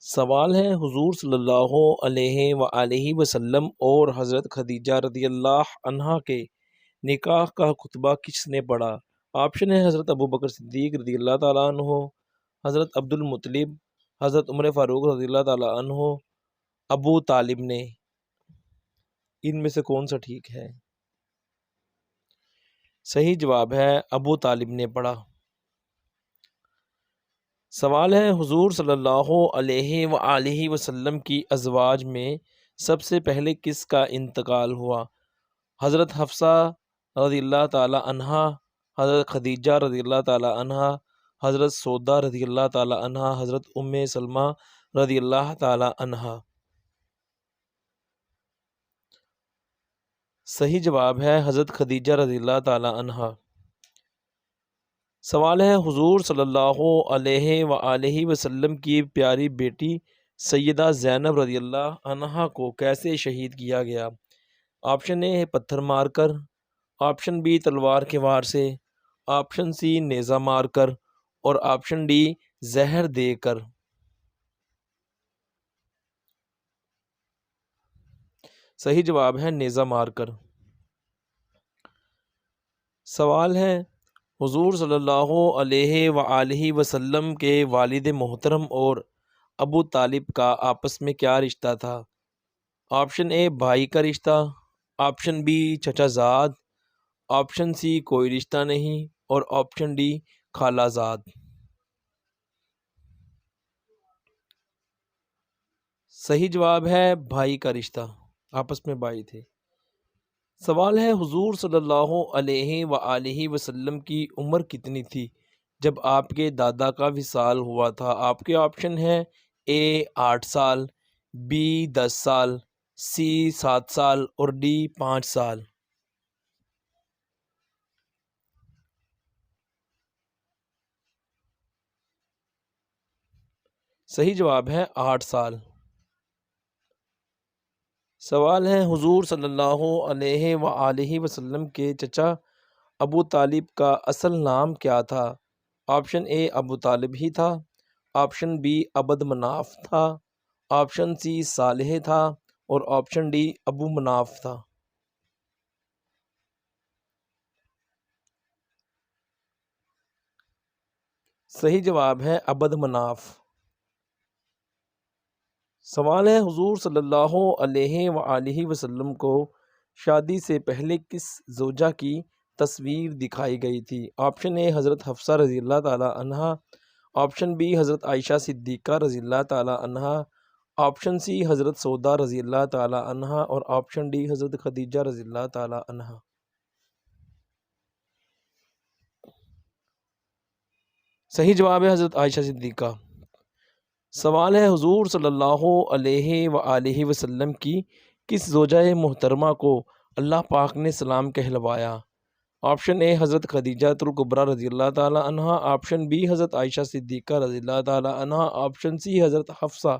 سوال ہے حضور صلی اللہ علیہ وآلہ وسلم اور حضرت خدیجہ رضی اللہ عنہا کے نکاح کا خطبہ کس نے پڑھا؟ آپشن ہے حضرت ابو بکر صدیق رضی اللہ تعالیٰ عنہ، حضرت عبد المطلب، حضرت عمر فاروق رضی اللہ تعالیٰ عنہ، ابو طالب نے۔ ان میں سے کون سا ٹھیک ہے؟ صحیح جواب ہے ابو طالب نے پڑھا۔ سوال ہے حضور صلی اللہ علیہ وآلہ وسلم کی ازواج میں سب سے پہلے کس کا انتقال ہوا؟ حضرت حفصہ رضی اللہ تعالی عنہا، حضرت خدیجہ رضی اللہ تعالی عنہا، حضرت سودا رضی اللہ تعالی عنہا، حضرت ام سلمہ رضی اللہ تعالی عنہا۔ صحیح جواب ہے حضرت خدیجہ رضی اللہ تعالی عنہا۔ سوال ہے حضور صلی اللہ علیہ وآلہ وسلم کی پیاری بیٹی سیدہ زینب رضی اللہ عنہا کو کیسے شہید کیا گیا؟ آپشن اے پتھر مار کر، آپشن بی تلوار کے وار سے، آپشن سی نیزہ مار کر، اور آپشن ڈی زہر دے کر۔ صحیح جواب ہے نیزہ مار کر۔ سوال ہے حضور صلی اللہ علیہ وآلہ وسلم کے والد محترم اور ابو طالب کا آپس میں کیا رشتہ تھا؟ آپشن اے بھائی کا رشتہ، آپشن بی چچا زاد، آپشن سی کوئی رشتہ نہیں، اور آپشن ڈی خالہ زاد۔ صحیح جواب ہے بھائی کا رشتہ، آپس میں بھائی تھے۔ سوال ہے حضور صلی اللہ علیہ وآلہ وسلم کی عمر کتنی تھی جب آپ کے دادا کا وصال ہوا تھا؟ آپ کے آپشن ہیں اے 8 سال، بی 10 سال، سی 7 سال، اور ڈی 5 سال۔ صحیح جواب ہے 8 سال۔ سوال ہے حضور صلی اللہ علیہ وآلہ وسلم کے چچا ابو طالب کا اصل نام کیا تھا؟ آپشن اے ابو طالب ہی تھا، آپشن بی عبد مناف تھا، آپشن سی صالح تھا، اور آپشن ڈی ابو مناف تھا۔ صحیح جواب ہے عبد مناف۔ سوال ہے حضور صلی اللہ علیہ وآلہ وسلم کو شادی سے پہلے کس زوجہ کی تصویر دکھائی گئی تھی؟ آپشن اے حضرت حفصہ رضی اللہ تعالی عنہا، آپشن بی حضرت عائشہ صدیقہ رضی اللہ تعالی عنہا، آپشن سی حضرت سودا رضی اللہ تعالی عنہا، اور آپشن ڈی حضرت خدیجہ رضی اللہ تعالی عنہا۔ صحیح جواب ہے حضرت عائشہ صدیقہ۔ سوال ہے حضور صلی اللہ علیہ وآلہ وسلم کی کس زوجہ محترمہ کو اللہ پاک نے سلام کہلوایا؟ آپشن اے حضرت خدیجہ الکبریٰ رضی اللہ تعالی عنہا، آپشن بی حضرت عائشہ صدیقہ رضی اللہ تعالی عنہا، آپشن سی حضرت حفصہ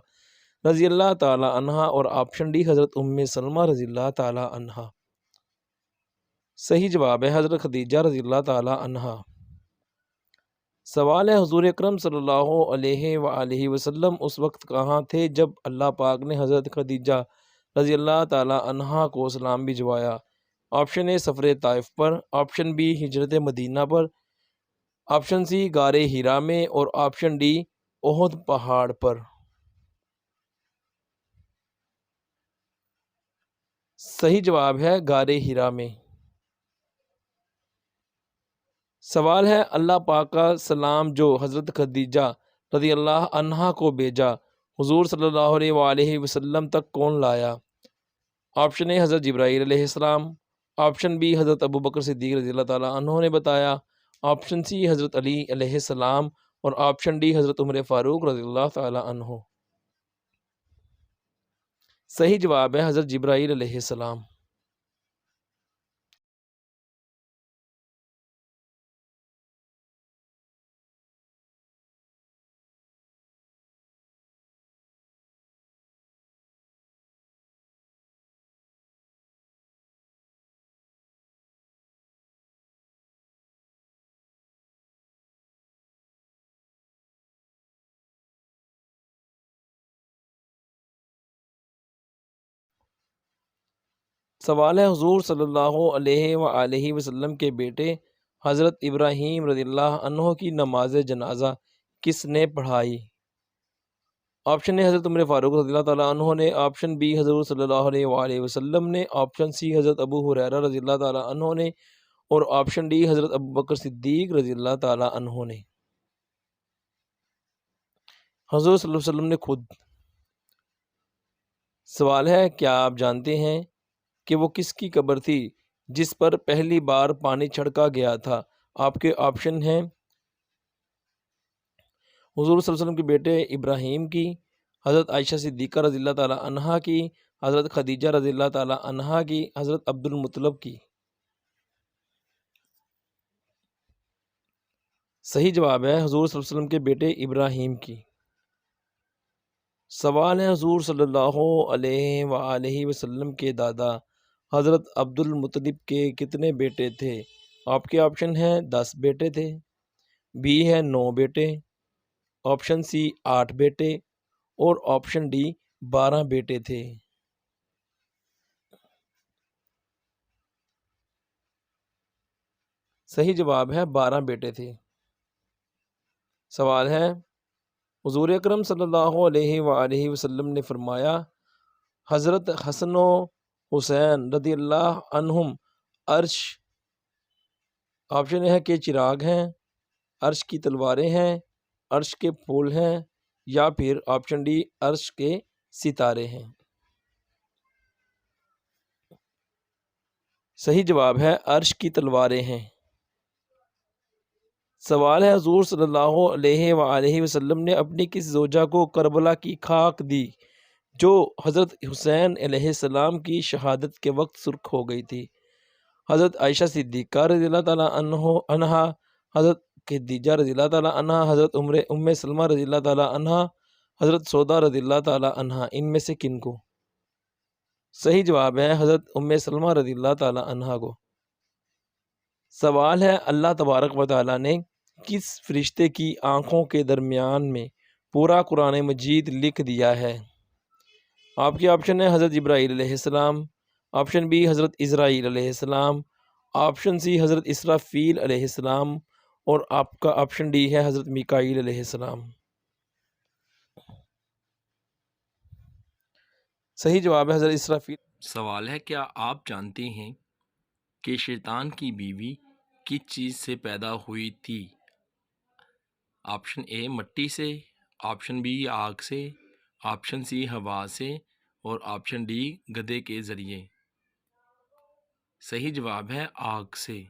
رضی اللہ تعالی عنہا، اور آپشن ڈی حضرت ام سلمہ رضی اللہ تعالی عنہا۔ صحیح جواب ہے حضرت خدیجہ رضی اللہ تعالی عنہا۔ سوال ہے حضور اکرم صلی اللہ علیہ وآلہ وسلم اس وقت کہاں تھے جب اللہ پاک نے حضرت خدیجہ رضی اللہ تعالی عنہا کو سلام بھجوایا؟ آپشن اے سفر طائف پر، آپشن بی ہجرت مدینہ پر، آپشن سی غار ہرا میں، اور آپشن ڈی احد پہاڑ پر۔ صحیح جواب ہے غار ہرا میں۔ سوال ہے اللہ پاک کا سلام جو حضرت خدیجہ رضی اللہ عنہا کو بھیجا حضور صلی اللہ علیہ وآلہ وسلم تک کون لایا؟ آپشن اے حضرت جبرائیل علیہ السلام، آپشن بی حضرت ابو بکر صدیق رضی اللہ تعالیٰ عنہ نے بتایا، آپشن سی حضرت علی علیہ السلام، اور آپشن ڈی حضرت عمر فاروق رضی اللہ تعالیٰ عنہ۔ صحیح جواب ہے حضرت جبرائیل علیہ السلام۔ سوال ہے حضور صلی اللہ علیہ وآلہ وسلم کے بیٹے حضرت ابراہیم رضی اللہ عنہ کی نماز جنازہ کس نے پڑھائی؟ آپشن اے حضرت عمر فاروق رضی اللہ تعالیٰ عنہ نے، آپشن بی حضرت صلی اللہ علیہ وآلہ وسلم نے، آپشن سی حضرت ابو ہریرہ رضی اللہ تعالیٰ عنہ نے، اور آپشن ڈی حضرت ابو بکر صدیق رضی اللہ تعالیٰ عنہ نے۔ حضور صلی اللہ علیہ وسلم نے خود۔ سوال ہے، کیا آپ جانتے ہیں کہ وہ کس کی قبر تھی جس پر پہلی بار پانی چھڑکا گیا تھا؟ آپ کے آپشن ہیں حضور صلی اللہ علیہ وسلم کے بیٹے ابراہیم کی، حضرت عائشہ صدیقہ رضی اللہ تعالیٰ عنہا کی، حضرت خدیجہ رضی اللہ تعالیٰ عنہا کی، حضرت عبد المطلب کی۔ صحیح جواب ہے حضور صلی اللہ علیہ وسلم کے بیٹے ابراہیم کی۔ سوال ہے، حضور صلی اللہ علیہ وآلہ وسلم کے دادا حضرت عبد المطلب کے کتنے بیٹے تھے؟ آپ کے آپشن ہیں 10 بیٹے تھے، بی ہے 9 بیٹے، آپشن سی 8 بیٹے، اور آپشن ڈی 12 بیٹے تھے۔ صحیح جواب ہے 12 بیٹے تھے۔ سوال ہے، حضور اکرم صلی اللہ علیہ وآلہ وسلم نے فرمایا حضرت حسن و حسین رضی اللہ عنہم عرش، آپشن ہے کہ چراغ ہیں، عرش کی تلواریں ہیں، عرش کے پھول ہیں، یا پھر آپشن ڈی عرش کے ستارے ہیں۔ صحیح جواب ہے عرش کی تلواریں ہیں۔ سوال ہے، حضور صلی اللہ علیہ وآلہ وسلم نے اپنی کس زوجہ کو کربلا کی خاک دی جو حضرت حسین علیہ السلام کی شہادت کے وقت سرخ ہو گئی تھی؟ حضرت عائشہ صدیقہ رضی اللہ تعالیٰ عنہا، حضرت خدیجہ رضی اللہ تعالیٰ عنہا، حضرت ام سلمہ رضی اللہ تعالیٰ عنہا، حضرت سودا رضی اللہ تعالیٰ عنہا، ان میں سے کن کو؟ صحیح جواب ہے حضرت ام سلمہ رضی اللہ تعالیٰ عنہا کو۔ سوال ہے، اللہ تبارک و تعالیٰ نے کس فرشتے کی آنکھوں کے درمیان میں پورا قرآن مجید لکھ دیا ہے؟ آپ کے آپشن ہے حضرت جبرائیل علیہ السلام، آپشن بی حضرت اسرائیل علیہ السلام، آپشن سی حضرت اسرافیل علیہ السلام، اور آپ کا آپشن ڈی ہے حضرت میکائیل علیہ السلام۔ صحیح جواب ہے حضرت اسرافیل۔ سوال ہے، کیا آپ جانتے ہیں کہ شیطان کی بیوی کس چیز سے پیدا ہوئی تھی؟ آپشن اے مٹی سے، آپشن بی آگ سے، آپشن سی ہوا سے، اور آپشن ڈی گدھے کے ذریعے۔ صحیح جواب ہے آگ سے۔